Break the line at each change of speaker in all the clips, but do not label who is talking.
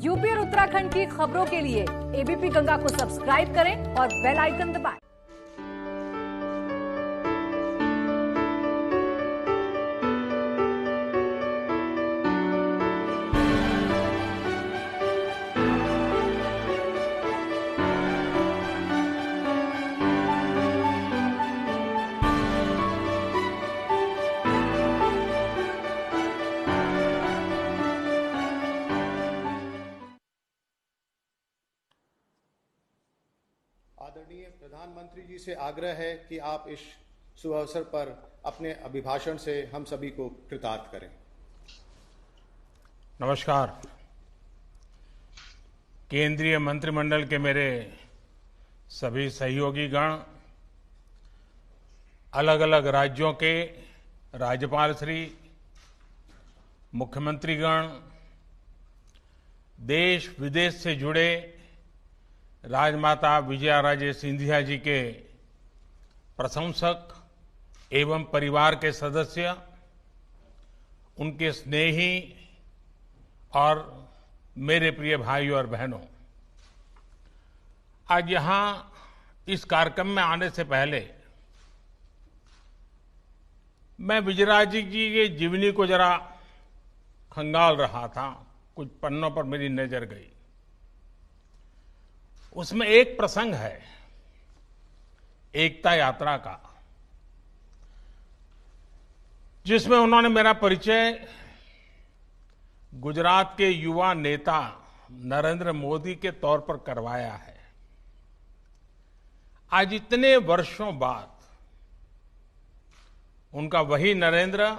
UP और उत्तराखंड की खबरों के लिए एबीपी गंगा को सब्सक्राइब करें और बेल आइकन दबाएं।
आदरणीय प्रधानमंत्री जी से आग्रह है कि आप इस शुभ अवसर पर अपने अभिभाषण से हम सभी को कृतार्थ करें।
नमस्कार। केंद्रीय मंत्रिमंडल के मेरे सभी सहयोगी गण, अलग अलग राज्यों के राज्यपाल श्री, मुख्यमंत्रीगण, देश विदेश से जुड़े राजमाता विजयाराजे सिंधिया जी के प्रशंसक एवं परिवार के सदस्य, उनके स्नेही और मेरे प्रिय भाइयों और बहनों, आज यहां इस कार्यक्रम में आने से पहले मैं विजयराजे जी के जीवनी को जरा खंगाल रहा था। कुछ पन्नों पर मेरी नजर गई। उसमें एक प्रसंग है एकता यात्रा का, जिसमें उन्होंने मेरा परिचय गुजरात के युवा नेता नरेंद्र मोदी के तौर पर करवाया है। आज इतने वर्षों बाद उनका वही नरेंद्र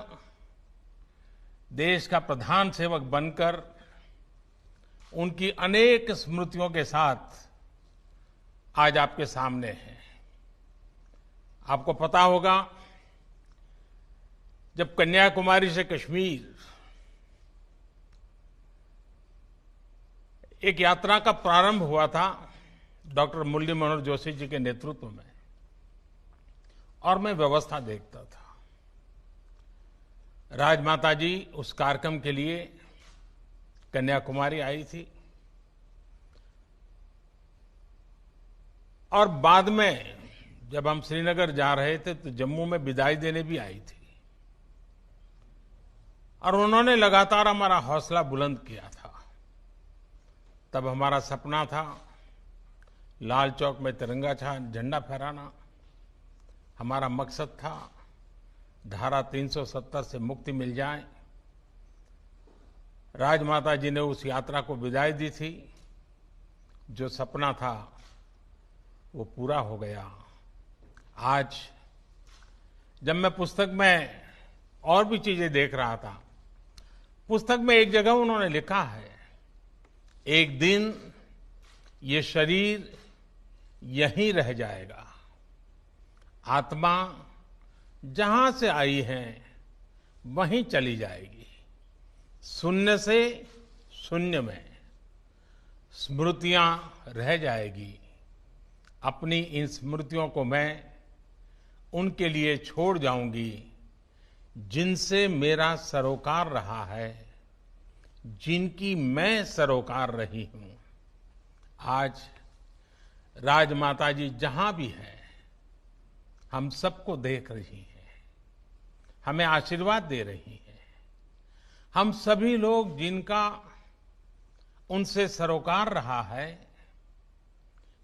देश का प्रधान सेवक बनकर उनकी अनेक स्मृतियों के साथ आज आपके सामने है। आपको पता होगा, जब कन्याकुमारी से कश्मीर एक यात्रा का प्रारंभ हुआ था डॉक्टर मुरली मनोहर जोशी जी के नेतृत्व में, और मैं व्यवस्था देखता था। राजमाता जी उस कार्यक्रम के लिए कन्याकुमारी आई थी और बाद में जब हम श्रीनगर जा रहे थे तो जम्मू में विदाई देने भी आई थी, और उन्होंने लगातार हमारा हौसला बुलंद किया था। तब हमारा सपना था लाल चौक में तिरंगा झंडा फहराना। हमारा मकसद था धारा 370 से मुक्ति मिल जाए। राजमाता जी ने उस यात्रा को विदाई दी थी। जो सपना था वो पूरा हो गया। आज जब मैं पुस्तक में और भी चीजें देख रहा था, पुस्तक में एक जगह उन्होंने लिखा है, एक दिन ये शरीर यहीं रह जाएगा, आत्मा जहां से आई है वहीं चली जाएगी। शून्य से शून्य में स्मृतियां रह जाएगी। अपनी इन स्मृतियों को मैं उनके लिए छोड़ जाऊंगी जिनसे मेरा सरोकार रहा है, जिनकी मैं सरोकार रही हूं। आज राजमाता जी जहां भी है, हम सबको देख रही हैं, हमें आशीर्वाद दे रही हैं। हम सभी लोग जिनका उनसे सरोकार रहा है,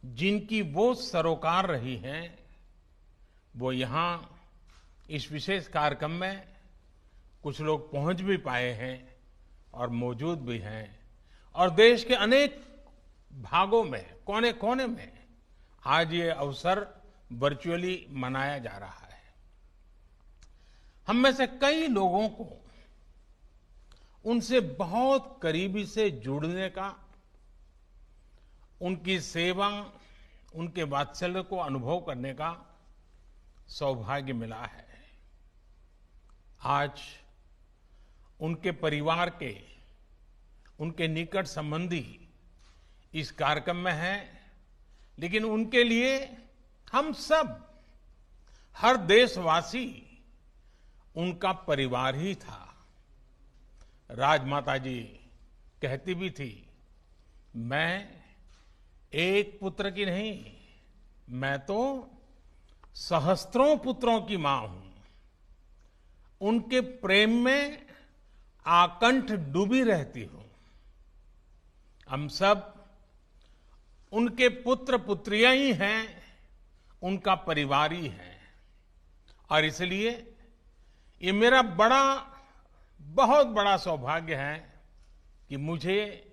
जिनकी वो सरोकार रही हैं, वो यहां इस विशेष कार्यक्रम में कुछ लोग पहुंच भी पाए हैं और मौजूद भी हैं, और देश के अनेक भागों में, कोने कोने में आज ये अवसर वर्चुअली मनाया जा रहा है। हम में से कई लोगों को उनसे बहुत करीबी से जुड़ने का, उनकी सेवा, उनके वात्सल्य को अनुभव करने का सौभाग्य मिला है। आज उनके परिवार के, उनके निकट संबंधी इस कार्यक्रम में हैं, लेकिन उनके लिए हम सब, हर देशवासी उनका परिवार ही था। राजमाता जी कहती भी थी मैं एक पुत्र की नहीं, मैं तो सहस्त्रों पुत्रों की मां हूं। उनके प्रेम में आकंठ डूबी रहती हूं। हम सब उनके पुत्र पुत्रियां ही हैं, उनका परिवार ही है। और इसलिए ये मेरा बहुत बड़ा सौभाग्य है कि मुझे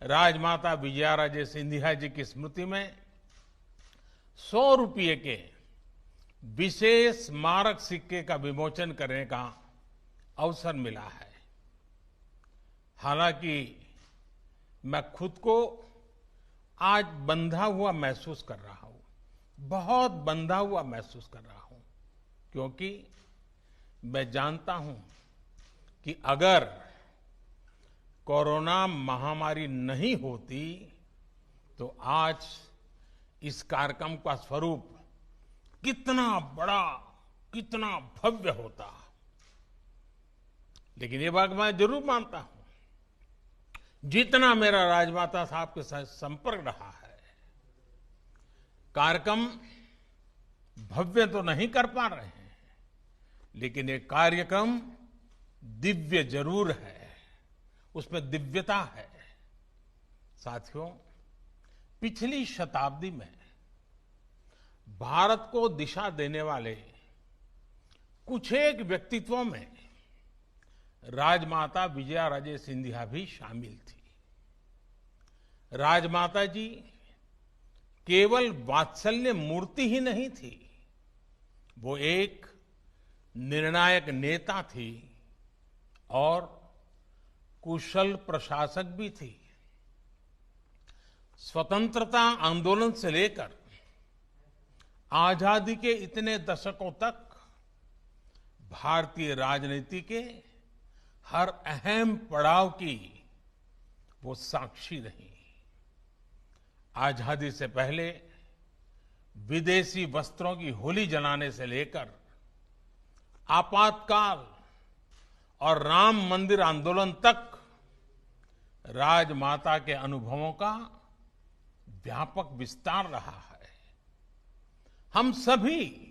राजमाता विजयाराजे सिंधिया जी की स्मृति में 100 रुपये के विशेष स्मारक सिक्के का विमोचन करने का अवसर मिला है। हालांकि मैं खुद को आज बंधा हुआ महसूस कर रहा हूं, बहुत बंधा हुआ महसूस कर रहा हूं, क्योंकि मैं जानता हूं कि अगर कोरोना महामारी नहीं होती तो आज इस कार्यक्रम का स्वरूप कितना बड़ा, कितना भव्य होता। लेकिन ये बात मैं जरूर मानता हूं, जितना मेरा राजमाता साहब के साथ संपर्क रहा है, कार्यक्रम भव्य तो नहीं कर पा रहे हैं, लेकिन ये कार्यक्रम दिव्य जरूर है, उसमें दिव्यता है। साथियों, पिछली शताब्दी में भारत को दिशा देने वाले कुछ एक व्यक्तित्वों में राजमाता विजयाराजे सिंधिया भी शामिल थी। राजमाता जी केवल वात्सल्य मूर्ति ही नहीं थी, वो एक निर्णायक नेता थी और कुशल प्रशासक भी थी। स्वतंत्रता आंदोलन से लेकर आजादी के इतने दशकों तक भारतीय राजनीति के हर अहम पड़ाव की वो साक्षी रही। आजादी से पहले विदेशी वस्त्रों की होली जलाने से लेकर आपातकाल और राम मंदिर आंदोलन तक राजमाता के अनुभवों का व्यापक विस्तार रहा है। हम सभी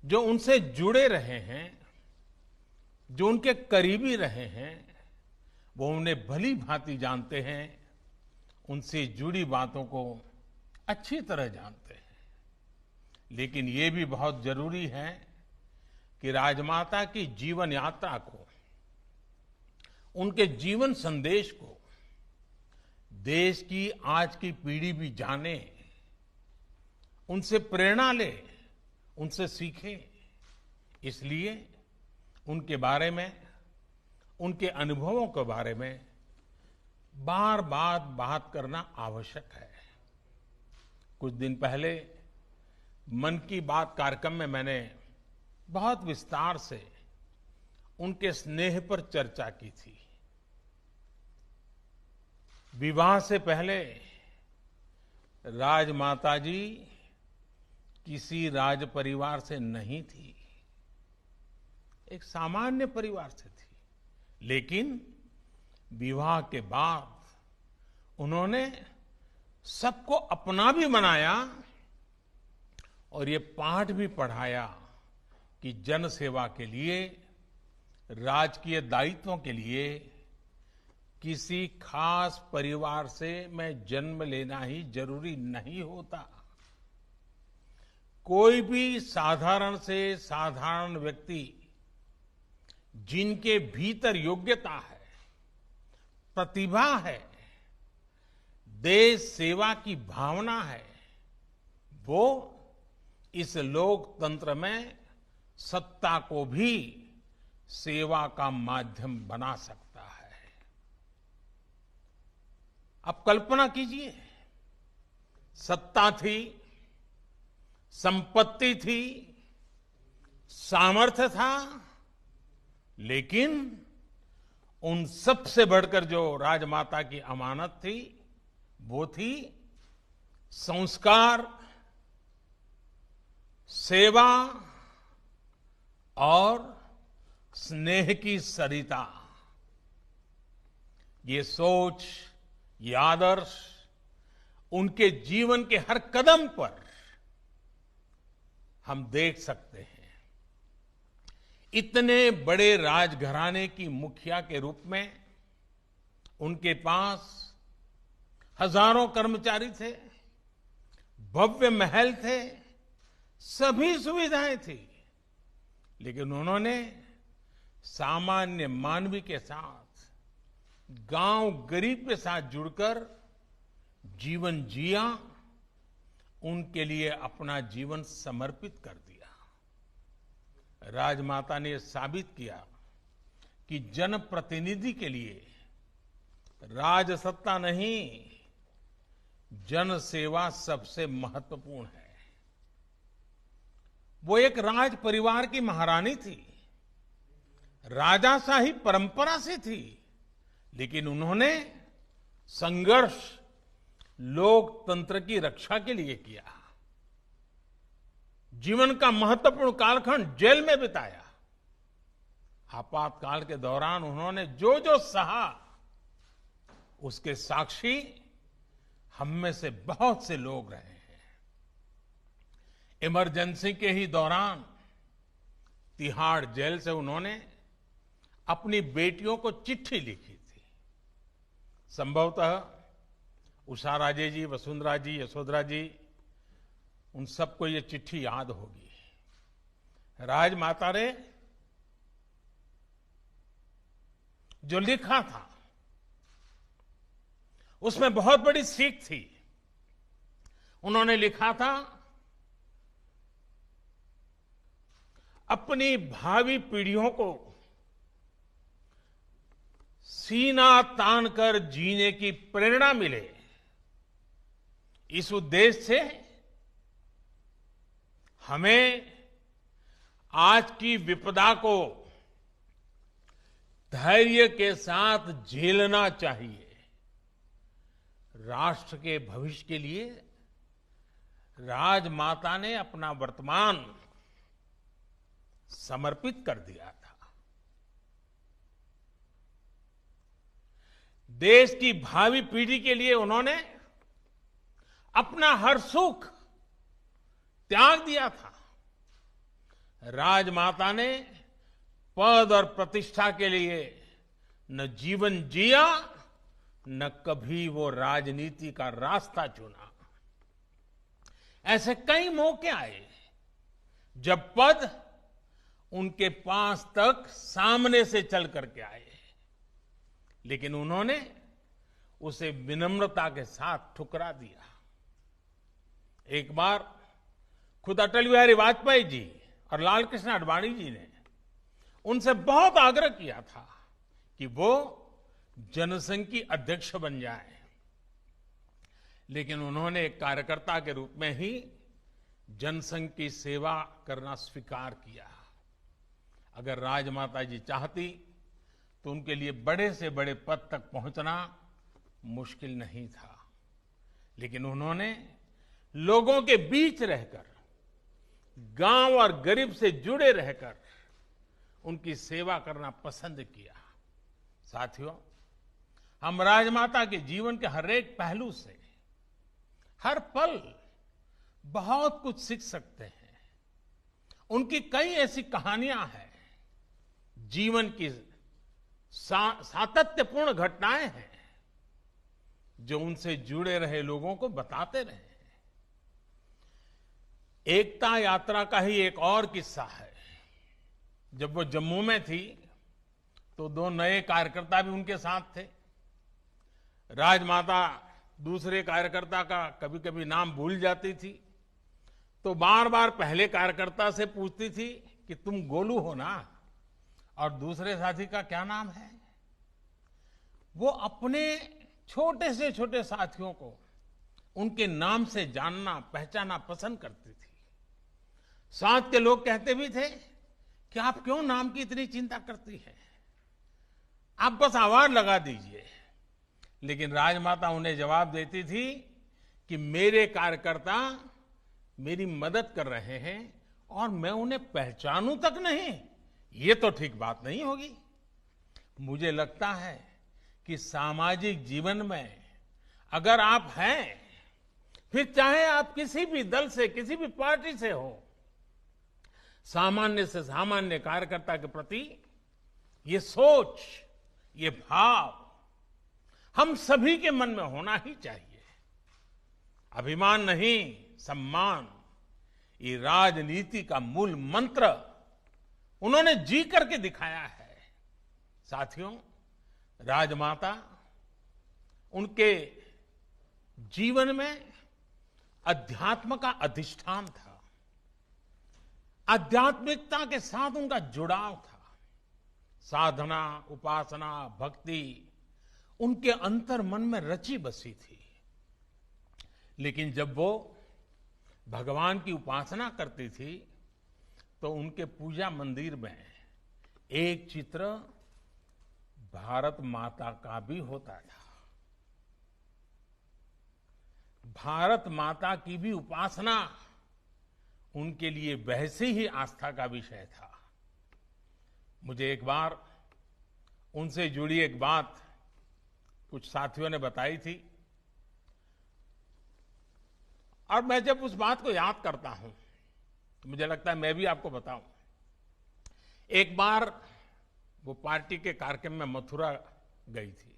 जो उनसे जुड़े रहे हैं, जो उनके करीबी रहे हैं, वो उन्हें भली भांति जानते हैं, उनसे जुड़ी बातों को अच्छी तरह जानते हैं। लेकिन ये भी बहुत जरूरी है कि राजमाता की जीवन यात्रा को, उनके जीवन संदेश को देश की आज की पीढ़ी भी जाने, उनसे प्रेरणा ले, उनसे सीखे। इसलिए उनके बारे में, उनके अनुभवों के बारे में बार बार बात करना आवश्यक है। कुछ दिन पहले मन की बात कार्यक्रम में मैंने बहुत विस्तार से उनके स्नेह पर चर्चा की थी। विवाह से पहले राजमाता जी किसी राज परिवार से नहीं थी, एक सामान्य परिवार से थी। लेकिन विवाह के बाद उन्होंने सबको अपना भी बनाया और ये पाठ भी पढ़ाया कि जन सेवा के लिए, राजकीय दायित्वों के लिए किसी खास परिवार से मैं जन्म लेना ही जरूरी नहीं होता। कोई भी साधारण से साधारण व्यक्ति जिनके भीतर योग्यता है, प्रतिभा है, देश सेवा की भावना है, वो इस लोकतंत्र में सत्ता को भी सेवा का माध्यम बना सकता है। अब कल्पना कीजिए, सत्ता थी, संपत्ति थी, सामर्थ्य था, लेकिन उन सब से बढ़कर जो राजमाता की अमानत थी, वो थी संस्कार, सेवा और स्नेह की सरिता। ये सोच, ये आदर्श उनके जीवन के हर कदम पर हम देख सकते हैं। इतने बड़े राजघराने की मुखिया के रूप में उनके पास हजारों कर्मचारी थे, भव्य महल थे, सभी सुविधाएं थी, लेकिन उन्होंने सामान्य मानवी के साथ, गांव गरीब के साथ जुड़कर जीवन जिया, उनके लिए अपना जीवन समर्पित कर दिया। राजमाता ने साबित किया कि जनप्रतिनिधि के लिए राजसत्ता नहीं, जनसेवा सबसे महत्वपूर्ण है। वो एक राज परिवार की महारानी थी, राजाशाही परंपरा से थी, लेकिन उन्होंने संघर्ष लोकतंत्र की रक्षा के लिए किया। जीवन का महत्वपूर्ण कालखंड जेल में बिताया। आपातकाल के दौरान उन्होंने जो जो सहा, उसके साक्षी हम में से बहुत से लोग रहे हैं। इमरजेंसी के ही दौरान तिहाड़ जेल से उन्होंने अपनी बेटियों को चिट्ठी लिखी थी। संभवतः उषा राजे जी, वसुंधरा जी, यशोधरा जी, उन सबको ये चिट्ठी याद होगी। राजमाता ने जो लिखा था उसमें बहुत बड़ी सीख थी। उन्होंने लिखा था, अपनी भावी पीढ़ियों को सीना तान कर जीने की प्रेरणा मिले, इस उद्देश्य से हमें आज की विपदा को धैर्य के साथ झेलना चाहिए। राष्ट्र के भविष्य के लिए राजमाता ने अपना वर्तमान समर्पित कर दिया था। देश की भावी पीढ़ी के लिए उन्होंने अपना हर सुख त्याग दिया था। राजमाता ने पद और प्रतिष्ठा के लिए न जीवन जिया, न कभी वो राजनीति का रास्ता चुना। ऐसे कई मौके आए जब पद उनके पास तक सामने से चल करके आए, लेकिन उन्होंने उसे विनम्रता के साथ ठुकरा दिया। एक बार खुद अटल बिहारी वाजपेयी जी और लाल कृष्ण आडवाणी जी ने उनसे बहुत आग्रह किया था कि वो जनसंघ की अध्यक्ष बन जाए, लेकिन उन्होंने एक कार्यकर्ता के रूप में ही जनसंघ की सेवा करना स्वीकार किया। अगर राजमाता जी चाहती तो उनके लिए बड़े से बड़े पद तक पहुंचना मुश्किल नहीं था, लेकिन उन्होंने लोगों के बीच रहकर, गांव और गरीब से जुड़े रहकर उनकी सेवा करना पसंद किया। साथियों, हम राजमाता के जीवन के हर एक पहलू से, हर पल बहुत कुछ सीख सकते हैं। उनकी कई ऐसी कहानियां हैं, जीवन की सातत्यपूर्ण घटनाएं हैं जो उनसे जुड़े रहे लोगों को बताते रहे। एकता यात्रा का ही एक और किस्सा है। जब वो जम्मू में थी तो दो नए कार्यकर्ता भी उनके साथ थे। राजमाता दूसरे कार्यकर्ता का कभी कभी नाम भूल जाती थी, तो बार बार पहले कार्यकर्ता से पूछती थी कि तुम गोलू हो ना, और दूसरे साथी का क्या नाम है। वो अपने छोटे से छोटे साथियों को उनके नाम से जानना, पहचानना पसंद करती थी। साथ के लोग कहते भी थे कि आप क्यों नाम की इतनी चिंता करती हैं, आप बस आवाज लगा दीजिए। लेकिन राजमाता उन्हें जवाब देती थी कि मेरे कार्यकर्ता मेरी मदद कर रहे हैं और मैं उन्हें पहचानूं तक नहीं, ये तो ठीक बात नहीं होगी। मुझे लगता है कि सामाजिक जीवन में अगर आप हैं, फिर चाहे आप किसी भी दल से, किसी भी पार्टी से हो, सामान्य से सामान्य कार्यकर्ता के प्रति ये सोच, ये भाव हम सभी के मन में होना ही चाहिए। अभिमान नहीं, सम्मान, ये राजनीति का मूल मंत्र उन्होंने जी करके दिखाया है। साथियों, राजमाता, उनके जीवन में अध्यात्म का अधिष्ठान था। आध्यात्मिकता के साथ उनका जुड़ाव था। साधना, उपासना, भक्ति उनके अंतर मन में रची बसी थी। लेकिन जब वो भगवान की उपासना करती थी तो उनके पूजा मंदिर में एक चित्र भारत माता का भी होता था। भारत माता की भी उपासना उनके लिए वैसे ही आस्था का विषय था। मुझे एक बार उनसे जुड़ी एक बात कुछ साथियों ने बताई थी, और मैं जब उस बात को याद करता हूं तो मुझे लगता है मैं भी आपको बताऊं। एक बार वो पार्टी के कार्यक्रम में मथुरा गई थी।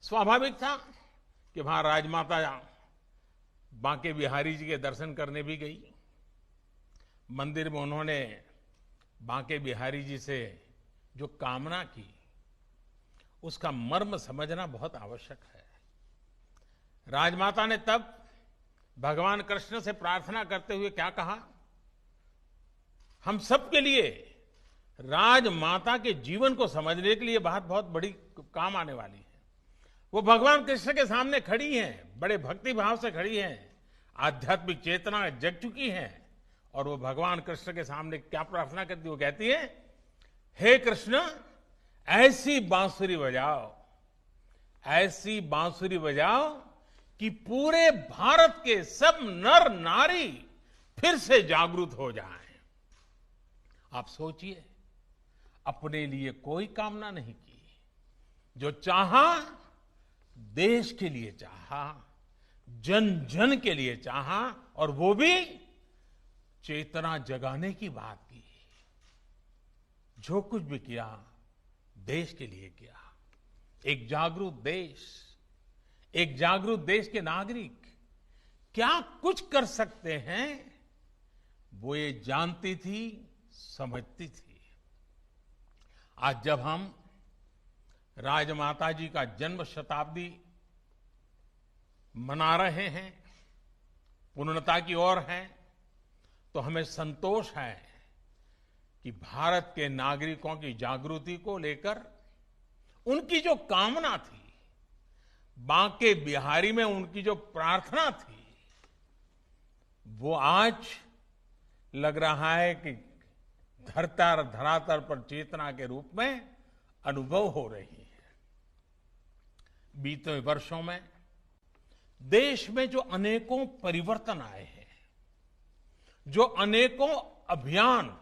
स्वाभाविक था कि वहां राजमाता बांके बिहारी जी के दर्शन करने भी गई। मंदिर में उन्होंने बांके बिहारी जी से जो कामना की, उसका मर्म समझना बहुत आवश्यक है। राजमाता ने तब भगवान कृष्ण से प्रार्थना करते हुए क्या कहा? हम सब के लिए राजमाता के जीवन को समझने के लिए बात बहुत बड़ी काम आने वाली है। वो भगवान कृष्ण के सामने खड़ी हैं, बड़े भक्ति भाव से खड़ी हैं, आध्यात्मिक चेतना जग चुकी है, और वो भगवान कृष्ण के सामने क्या प्रार्थना करती? वो कहती है, हे कृष्ण, ऐसी बांसुरी बजाओ, ऐसी बांसुरी बजाओ कि पूरे भारत के सब नर नारी फिर से जागरूक हो जाएं। आप सोचिए, अपने लिए कोई कामना नहीं की, जो चाहा देश के लिए चाहा, जन जन के लिए चाहा, और वो भी चेतना जगाने की बात की। जो कुछ भी किया देश के लिए किया। एक जागरूक देश, एक जागरूक देश के नागरिक क्या कुछ कर सकते हैं, वो ये जानती थी, समझती थी। आज जब हम राजमाता जी का जन्म शताब्दी मना रहे हैं, पूर्णता की ओर हैं, तो हमें संतोष है कि भारत के नागरिकों की जागृति को लेकर उनकी जो कामना थी, बांके बिहारी में उनकी जो प्रार्थना थी, वो आज लग रहा है कि धरातल पर चेतना के रूप में अनुभव हो रही है। बीते वर्षों में देश में जो अनेकों परिवर्तन आए हैं, जो अनेकों अभियान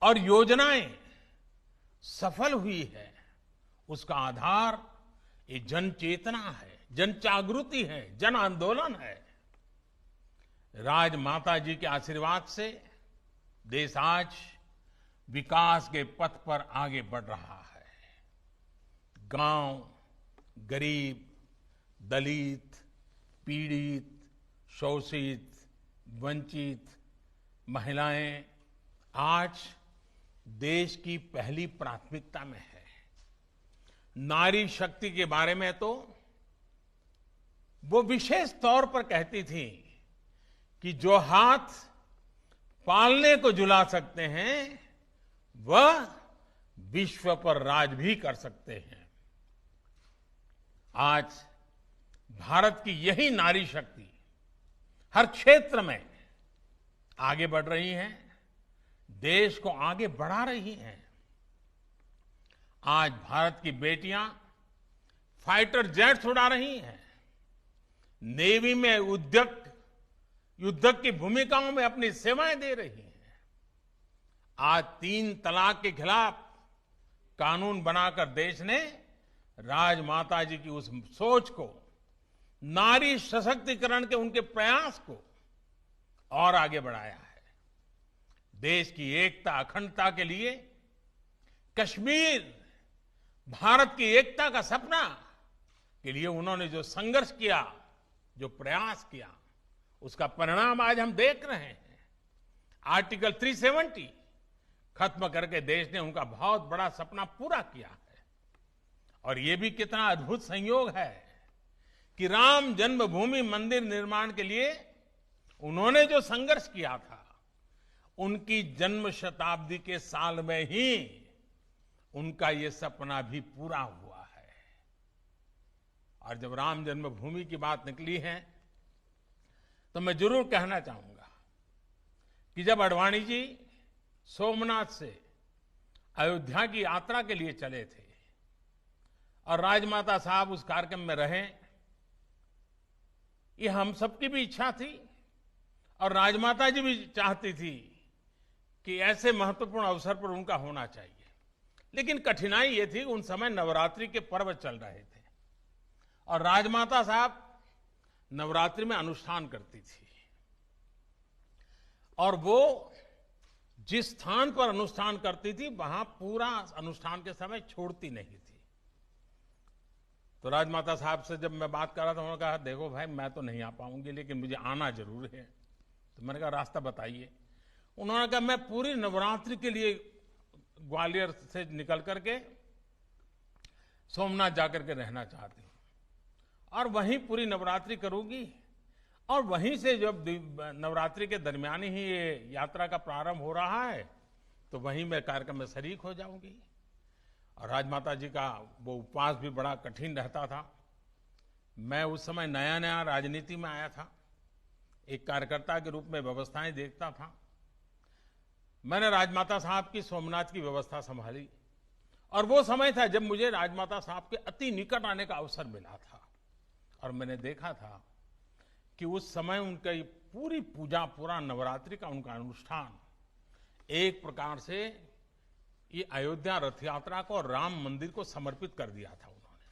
और योजनाएं सफल हुई है, उसका आधार ये जन चेतना है, जन जागृति है, जन आंदोलन है। राजमाता जी के आशीर्वाद से देश आज विकास के पथ पर आगे बढ़ रहा है। गांव, गरीब, दलित, पीड़ित, शोषित, वंचित महिलाएं आज देश की पहली प्राथमिकता में है। नारी शक्ति के बारे में तो वो विशेष तौर पर कहती थी कि जो हाथ पालने को झुला सकते हैं, वह विश्व पर राज भी कर सकते हैं। आज भारत की यही नारी शक्ति हर क्षेत्र में आगे बढ़ रही है, देश को आगे बढ़ा रही हैं। आज भारत की बेटियां फाइटर जेट्स उड़ा रही हैं, नेवी में युद्धक की भूमिकाओं में अपनी सेवाएं दे रही हैं। आज 3 तलाक के खिलाफ कानून बनाकर देश ने राजमाता जी की उस सोच को, नारी सशक्तिकरण के उनके प्रयास को और आगे बढ़ाया है। देश की एकता अखंडता के लिए कश्मीर, भारत की एकता का सपना के लिए उन्होंने जो संघर्ष किया, जो प्रयास किया, उसका परिणाम आज हम देख रहे हैं। आर्टिकल 370 खत्म करके देश ने उनका बहुत बड़ा सपना पूरा किया है। और यह भी कितना अद्भुत संयोग है कि राम जन्मभूमि मंदिर निर्माण के लिए उन्होंने जो संघर्ष किया था, उनकी जन्म शताब्दी के साल में ही उनका यह सपना भी पूरा हुआ है। और जब राम जन्मभूमि की बात निकली है तो मैं जरूर कहना चाहूंगा कि जब अडवाणी जी सोमनाथ से अयोध्या की यात्रा के लिए चले थे और राजमाता साहब उस कार्यक्रम में रहे, ये हम सबकी भी इच्छा थी और राजमाता जी भी चाहती थी कि ऐसे महत्वपूर्ण अवसर पर उनका होना चाहिए। लेकिन कठिनाई ये थी कि उन समय नवरात्रि के पर्व चल रहे थे और राजमाता साहब नवरात्रि में अनुष्ठान करती थी और वो जिस स्थान पर अनुष्ठान करती थी वहां पूरा अनुष्ठान के समय छोड़ती नहीं थी। तो राजमाता साहब से जब मैं बात कर रहा था, उन्होंने कहा देखो भाई मैं तो नहीं आ पाऊंगी लेकिन मुझे आना जरूर है। तो मैंने कहा रास्ता बताइए। उन्होंने कहा मैं पूरी नवरात्रि के लिए ग्वालियर से निकल करके सोमनाथ जाकर के रहना चाहती हूं और वहीं पूरी नवरात्रि करूंगी और वहीं से जब नवरात्रि के दरमियान ही ये यात्रा का प्रारंभ हो रहा है तो वहीं मैं कार्यक्रम में शरीक हो जाऊंगी। और राजमाता जी का वो उपवास भी बड़ा कठिन रहता था। मैं उस समय नया नया राजनीति में आया था, एक कार्यकर्ता के रूप में व्यवस्थाएं देखता था। मैंने राजमाता साहब की सोमनाथ की व्यवस्था संभाली और वो समय था जब मुझे राजमाता साहब के अति निकट आने का अवसर मिला था और मैंने देखा था कि उस समय उनका पूरी पूजा, पूरा नवरात्रि का उनका अनुष्ठान एक प्रकार से ये अयोध्या रथ यात्रा को और राम मंदिर को समर्पित कर दिया था उन्होंने।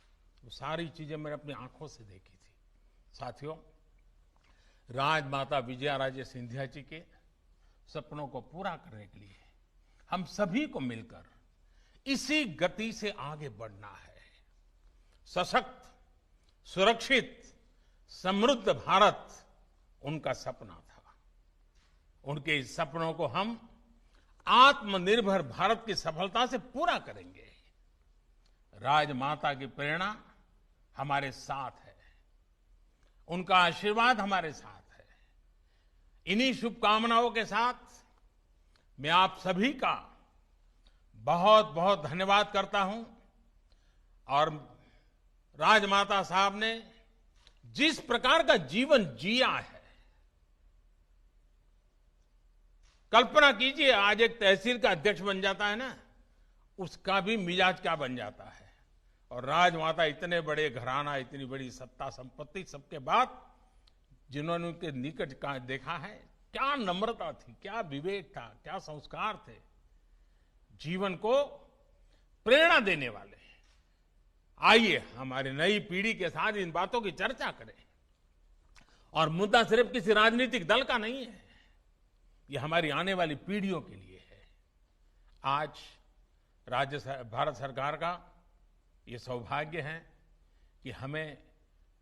वो सारी चीजें मैंने अपनी आंखों से देखी थी। साथियों, राजमाता विजयाराजे सिंधिया जी के सपनों को पूरा करने के लिए हम सभी को मिलकर इसी गति से आगे बढ़ना है। सशक्त, सुरक्षित, समृद्ध भारत उनका सपना था। उनके इस सपनों को हम आत्मनिर्भर भारत की सफलता से पूरा करेंगे। राजमाता की प्रेरणा हमारे साथ है, उनका आशीर्वाद हमारे साथ है। इन्हीं शुभकामनाओं के साथ मैं आप सभी का बहुत बहुत धन्यवाद करता हूं। और राजमाता साहब ने जिस प्रकार का जीवन जिया है, कल्पना कीजिए आज एक तहसील का अध्यक्ष बन जाता है ना, उसका भी मिजाज क्या बन जाता है। और राजमाता इतने बड़े घराना, इतनी बड़ी सत्ता संपत्ति, सबके बाद जिन्होंने उनके निकट का देखा है, क्या नम्रता थी, क्या विवेक था, क्या संस्कार थे, जीवन को प्रेरणा देने वाले। आइए हमारी नई पीढ़ी के साथ इन बातों की चर्चा करें। और मुद्दा सिर्फ किसी राजनीतिक दल का नहीं है, ये हमारी आने वाली पीढ़ियों के लिए है। आज भारत सरकार का ये सौभाग्य है कि हमें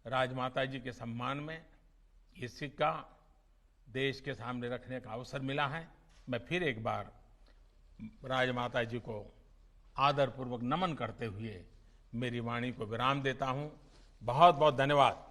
राजमाता जी के सम्मान में ये सिक्का देश के सामने रखने का अवसर मिला है। मैं फिर एक बार राजमाता जी को आदरपूर्वक नमन करते हुए मेरी वाणी को विराम देता हूं। बहुत बहुत धन्यवाद।